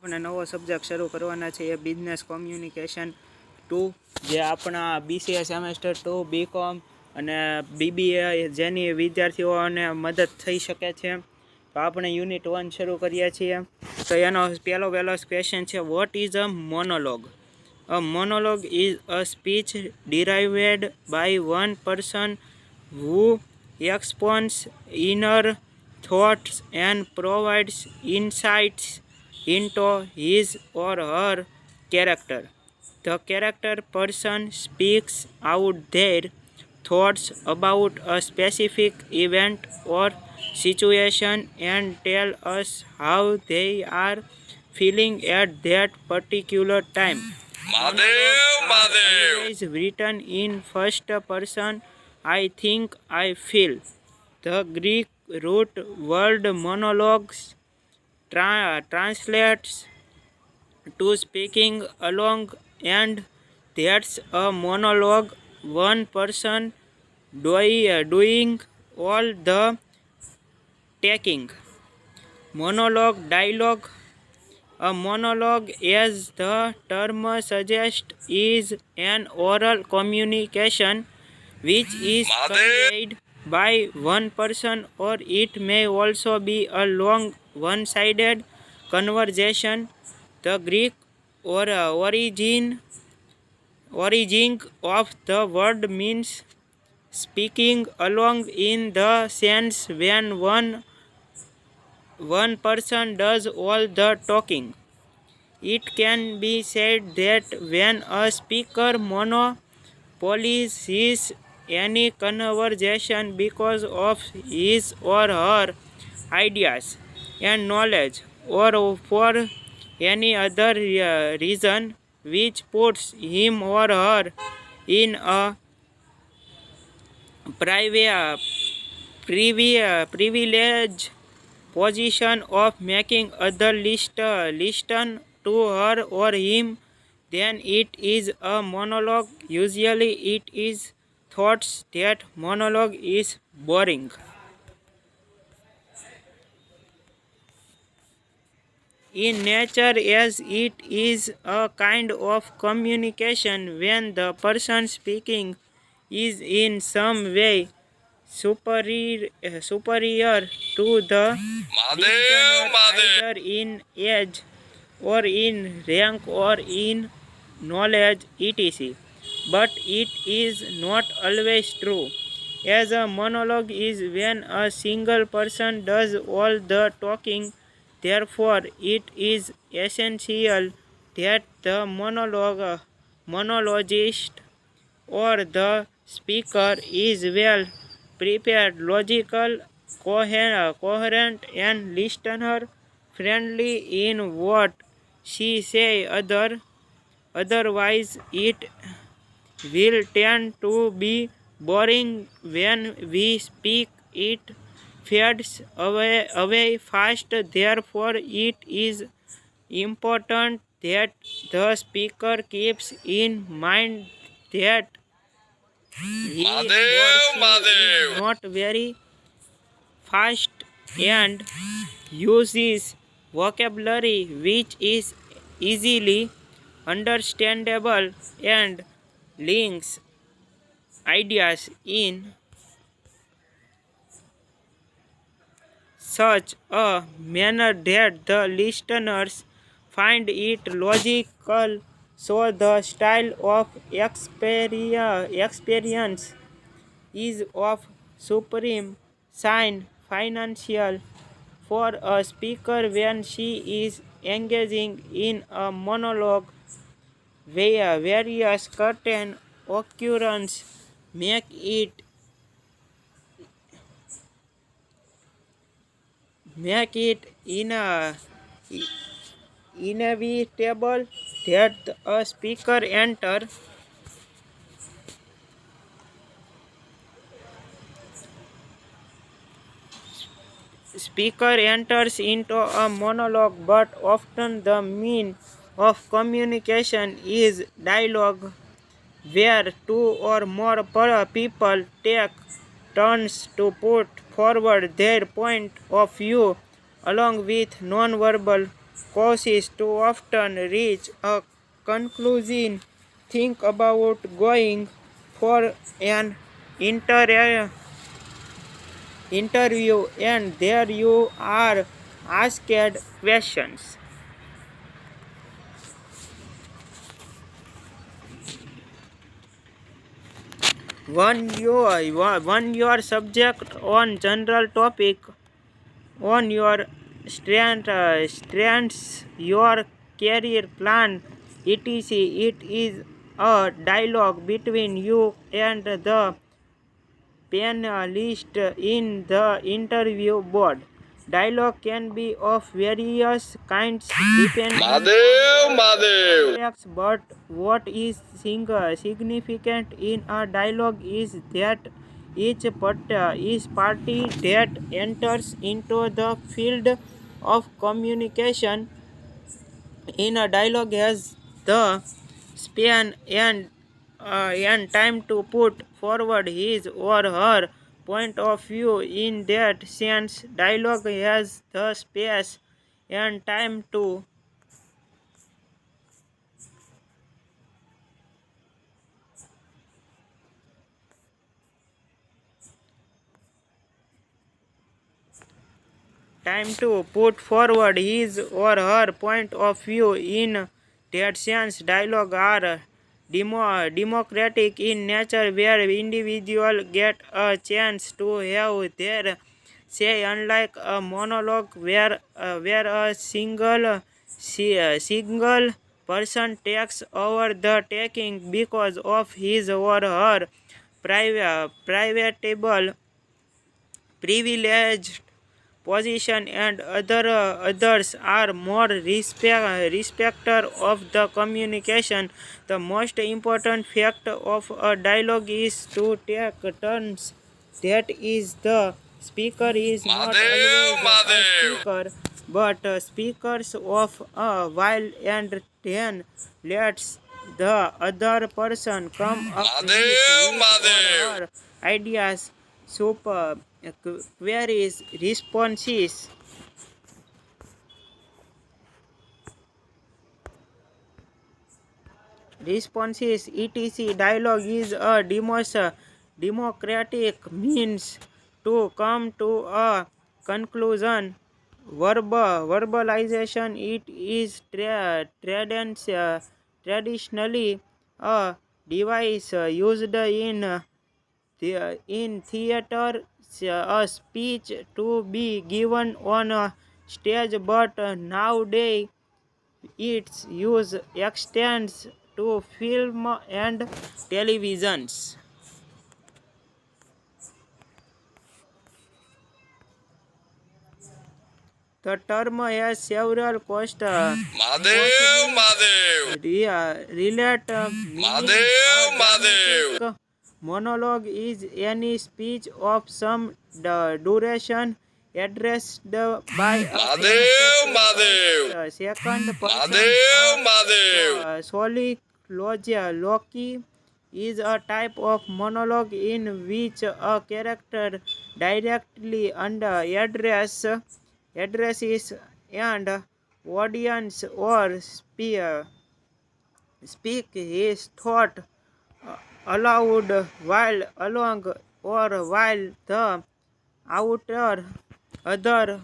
આપણે નવો સબ્જેક્ટ શરૂ કરવાના છે એ બિઝનેસ કોમ્યુનિકેશન 2 જે આપણા BCA સેમેસ્ટર 2 bcom અને BBA જેની વિદ્યાર્થીઓને મદદ થઈ શકે છે. તો આપણે યુનિટ 1 શરૂ કરીએ છીએ. તો એનો પહેલો ક્વેશ્ચન છે, what is a monologue? A monologue is a speech derived by one person who expounds inner thoughts and provides insights into his or her character. The character person speaks out their thoughts about a specific event or situation and tell us how they are feeling at that particular time. Monologues is written in first person. I think, I feel. The Greek root word monologues translates to speaking along, and that's a monologue, one person doing all the talking. Monologue, dialogue. A monologue, as the term suggests, is an oral communication which is conveyed by one person, or it may also be a long one-sided conversation. The Greek origin of the word means speaking along in the sense when one person does all the talking. It can be said that when a speaker monopolizes any conversation because of his or her ideas and knowledge, or for any other reason which puts him or her in a privileged position of making others listen to her or him, then it is a monologue. Usually it is thought that monologue is boring. In nature, as it is a kind of communication when the person speaking is in some way superior to the listener, either in age or in rank or in knowledge, etc. But it is not always true, as a monologue is when a single person does all the talking. Therefore, it is essential that the monologist or the speaker is well prepared, logical, coherent, and listener friendly in what she say. Otherwise, it will tend to be boring when we speak. It fades away fast. Therefore, it is important that the speaker keeps in mind that he or she is not very fast and uses vocabulary which is easily understandable and links ideas in such a manner that the listeners find it logical. So the style of experience is of supreme sign financial for a speaker when she is engaging in a monologue. Various curtain occurrences make it inevitable that a speaker enters into a monologue, but often the mean of communication is dialogue, where two or more people take turns to put forward their point of view along with non-verbal causes to often reach a conclusion. Think about going for an interview and there you are asked questions. One your subject on general topic on your strengths, your career plan, etc. It is a dialogue between you and the panelist in the interview board. Dialogue can be of various kinds depending on the context, but what is significant in a dialogue is that each party that enters into the field of communication in a dialogue has the span and time to put forward his or her point of view. In that sense, dialogue has the space and time to put forward his or her point of view. In that sense, dialogue are democratic in nature, where individuals get a chance to have their say, unlike a monologue where a single person takes over the taking because of his or her privatable privileged position, and others are more respecter of the communication. The most important fact of a dialogue is to take turns. That is, the speaker is not always a speaker, but speakers of a while, and then lets the other person come up with his or her ideas, super queries, responses, etc. Dialogue is a democratic means to come to a conclusion. Verbalization, it is traditionally a device used in theater, a speech to be given on a stage, but nowadays its use extends to film and televisions. The term has several relate meaning. Dramatic monologue is any speech of some duration addressed by a second person. Soliloquy is a type of monologue in which a character directly under addresses and audience or speak his thought aloud while along or while the outer other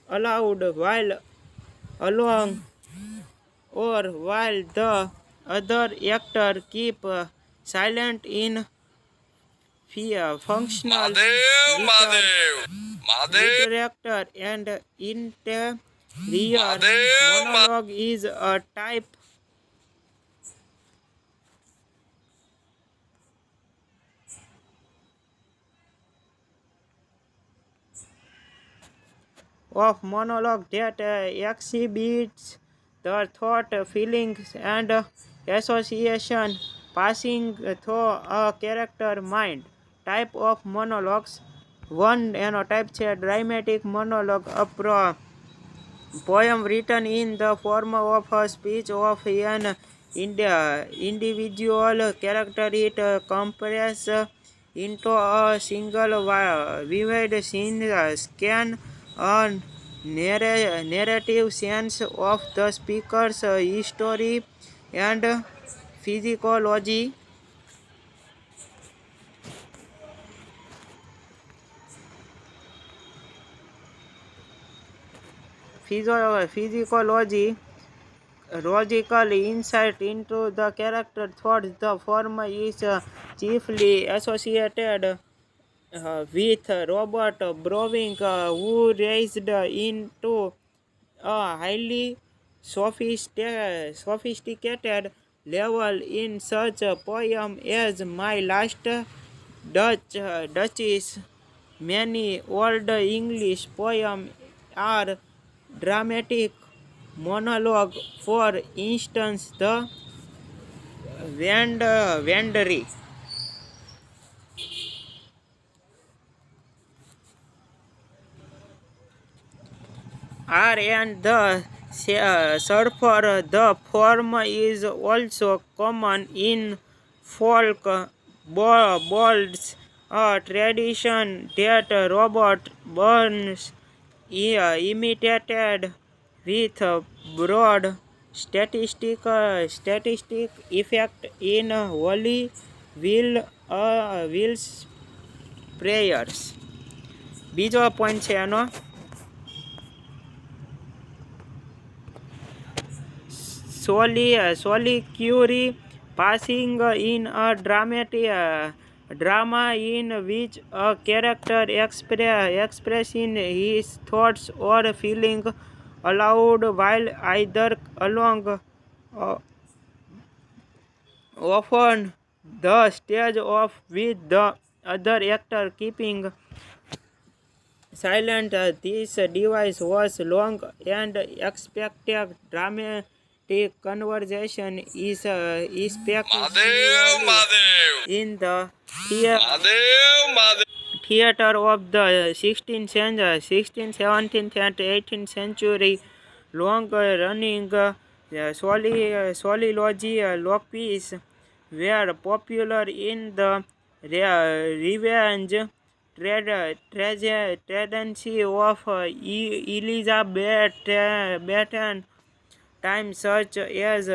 aloud while along or while the other actor keep silent in fear. Functional literature and interior monologue is a type of monologue that exhibits the thought, feelings, and association passing through a character mind. Type of monologues. One type છે dramatic monologue, a poem written in the form of a speech of an individual character. It compresses into a single vivid scene, scan, narrative sense of the speaker's history and physiology. Physiology, logical insight into the character thoughts. The form is chiefly associated with Robert Browning, who raised into a highly sophisticated level in such a poem as My Last Duchess. Many Old English poems are dramatic monologue. For instance, the Wandery R and the surfer. The form is also common in folk ballads, a tradition that Robert Burns imitated with broad statistic effect in Holy Will's prayers. બીજો point છે એનો soliloquy, passing in a drama in which a character expressing his thoughts or feeling aloud while either along, often the stage of with the other actor keeping silent. This device was long and expected. Dramatic conversation is especially in the theater of the 16th century, 16th, 17th, and 18th century. Long-running soliloquies were popular in the revenge tendency of Elizabethan times, such as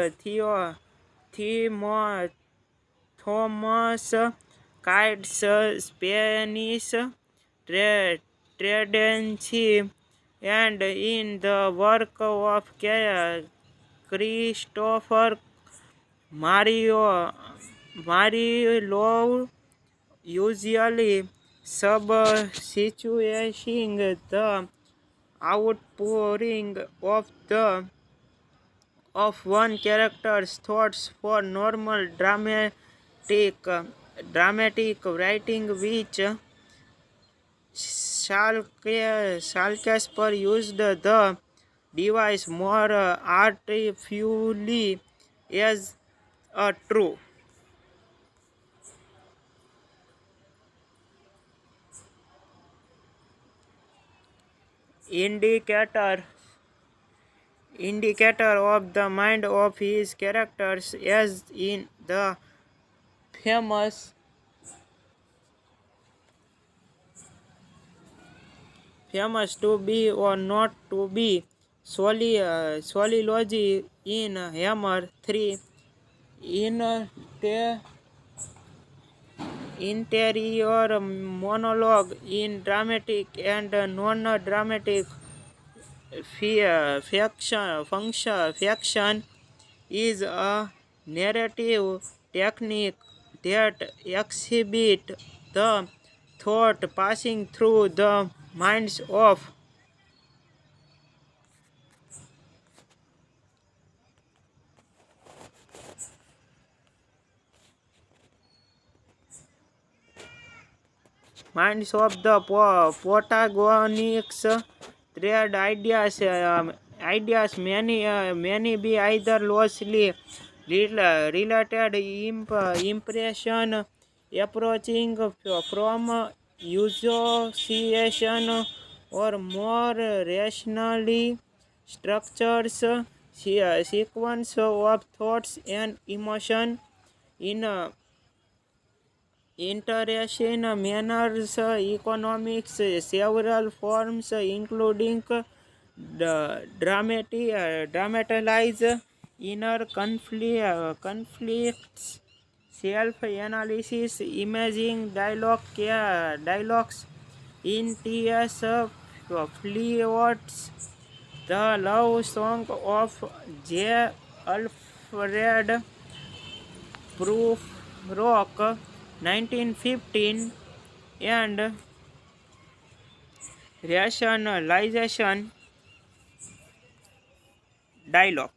Thomas Kite's Spanish tendency, and in the work of Christopher Marlowe, usually substituting the outpouring of one character's thoughts for normal dramatic writing, which Shakespeare used the device more artfully as a true indicator of the mind of his characters, as in the famous to be or not to be soliloquy in Hammer 3. In the interior monologue in dramatic and non-dramatic fiction is a narrative technique that exhibits the thought passing through the minds of the protagonists. Trade ideas many be either loosely related impression approaching from association, or more rationally structures sequence of thoughts and emotion in interesting manners. Economics several forms, including dramatize inner conflicts, self-analysis, imaging dialogues in T.S. Eliot's The Love Song of J. Alfred Prufrock, 1915, and rationalization dialogue.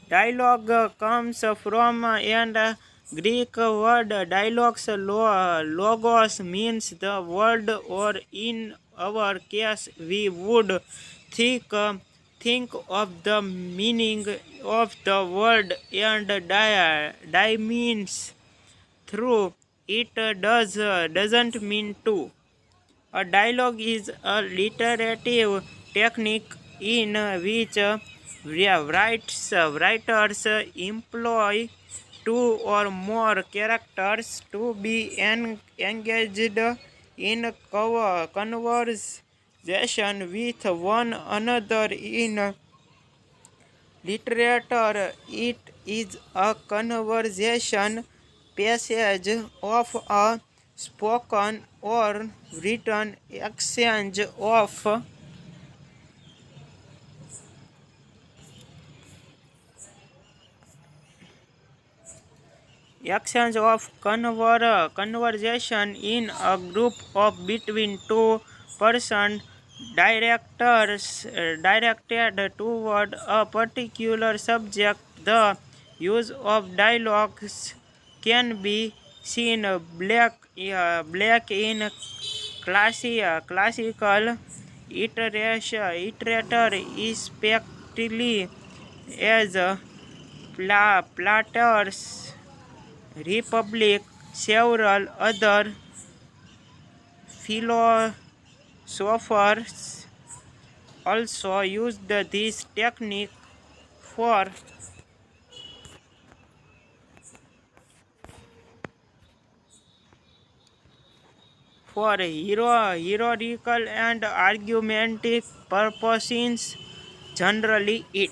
Dialogue comes from and Greek word dialogues logos means the word, or in our case we would think of the meaning of the word, and die means through. It doesn't mean to. A dialogue is a literative technique in which writers employ two or more characters to be engaged in conversation with one another. In literature, it is a conversation passage of a spoken or written exchange of conversation in a group of between two persons directed toward a particular subject. The use of dialogues can be seen black in classical literature, especially as Plato's Republic. Several other philosophers also used this technique for historical and argumentative purposes. Generally, it